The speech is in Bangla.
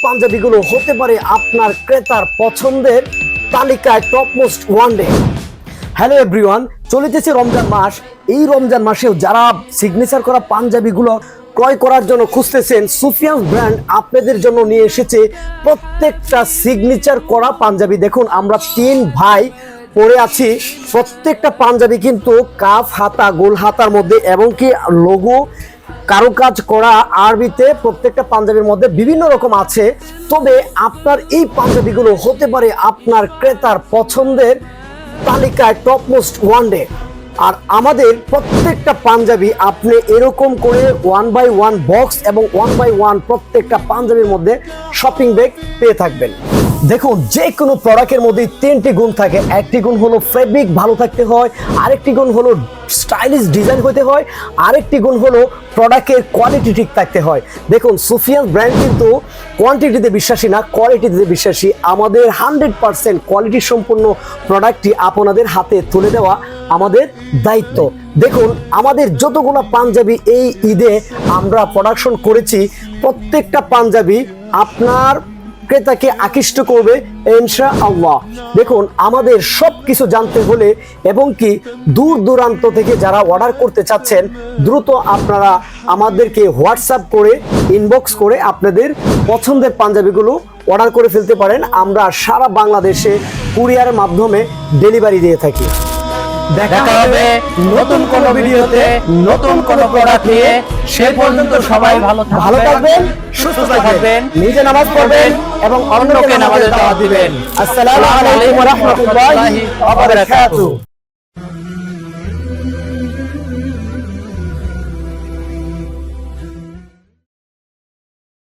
পাঞ্জাবিগুলো হতে পারে আপনার ক্রেতার পছন্দের তালিকায় top most one day. Hello everyone, চলিতেছে রমজান মাস। এই রমজান মাসেও যারা সিগনেচার করা পাঞ্জাবিগুলো ক্রয় করার জন্য খুঁজতেছেন, সুফিয়ান ব্র্যান্ড আপনাদের জন্য নিয়ে এসেছে প্রত্যেকটা সিগনেচার করা পাঞ্জাবি। দেখুন, আমরা 3 ভাই পরে আছি। প্রত্যেকটা পাঞ্জাবি কিন্তু কাফ হাতা, গোল হাতার মধ্যে এবং কি লোগো কারুকাজ করা আরবিতে প্রত্যেকটা পাঞ্জাবির মধ্যে বিভিন্ন রকম আছে। তবে আপনার এই পাঞ্জাবিগুলো হতে পারে আপনার ক্রেতার পছন্দের তালিকায় টপ মোস্ট ওয়ানডে। আর আমাদের প্রত্যেকটা পাঞ্জাবি আপনি এরকম করে 1 বাই 1 বক্স এবং 1 বাই 1 প্রত্যেকটা পাঞ্জাবির মধ্যে শপিং ব্যাগ পেয়ে থাকবেন। দেখুন, যে কোনো প্রোডাক্টের মধ্যে 3টি গুণ থাকে। একটি গুণ হলো ফেব্রিক ভালো থাকতে হয়, আরেকটি গুণ হলো স্টাইলিশ ডিজাইন হতে হয়, আরেকটি গুণ হলো প্রোডাক্টের কোয়ালিটি ঠিক থাকতে হয়। দেখুন, সুফিয়ান ব্র্যান্ড কিন্তু কোয়ান্টিটিতে বিশ্বাসী না, কোয়ালিটিতে বিশ্বাসী। আমাদের 100% কোয়ালিটি সম্পূর্ণ প্রোডাক্টটি আপনাদের হাতে তুলে দেওয়া আমাদের দায়িত্ব। দেখুন, আমাদের যতগুলো পাঞ্জাবি এই ঈদে আমরা প্রোডাকশন করেছি, প্রত্যেকটা পাঞ্জাবি আপনার ক্রেতাকে আকৃষ্ট করবে ইনশাআল্লাহ। দেখুন, আমাদের সব কিছু জানতে হলে এবং কি দূর দূরান্ত থেকে যারা অর্ডার করতে চাচ্ছেন, দ্রুত আপনারা আমাদেরকে হোয়াটসঅ্যাপ করে ইনবক্স করে আপনাদের পছন্দের পাঞ্জাবিগুলো অর্ডার করে ফেলতে পারেন। আমরা সারা বাংলাদেশে কুরিয়ারের মাধ্যমে ডেলিভারি দিয়ে থাকি। দেখা হবে নতুন কোন ভিডিওতে নতুন কোন প্রোডাক্ট নিয়ে। সে পর্যন্ত সবাই ভালো থাকবেন, সুস্থ থাকবেন, নিজে নামাজ পড়বেন এবং অন্যকে নামাজের দাওয়াত দিবেন। আসসালামু আলাইকুম ওয়া রাহমাতুল্লাহি ওয়া বারাকাতুহু।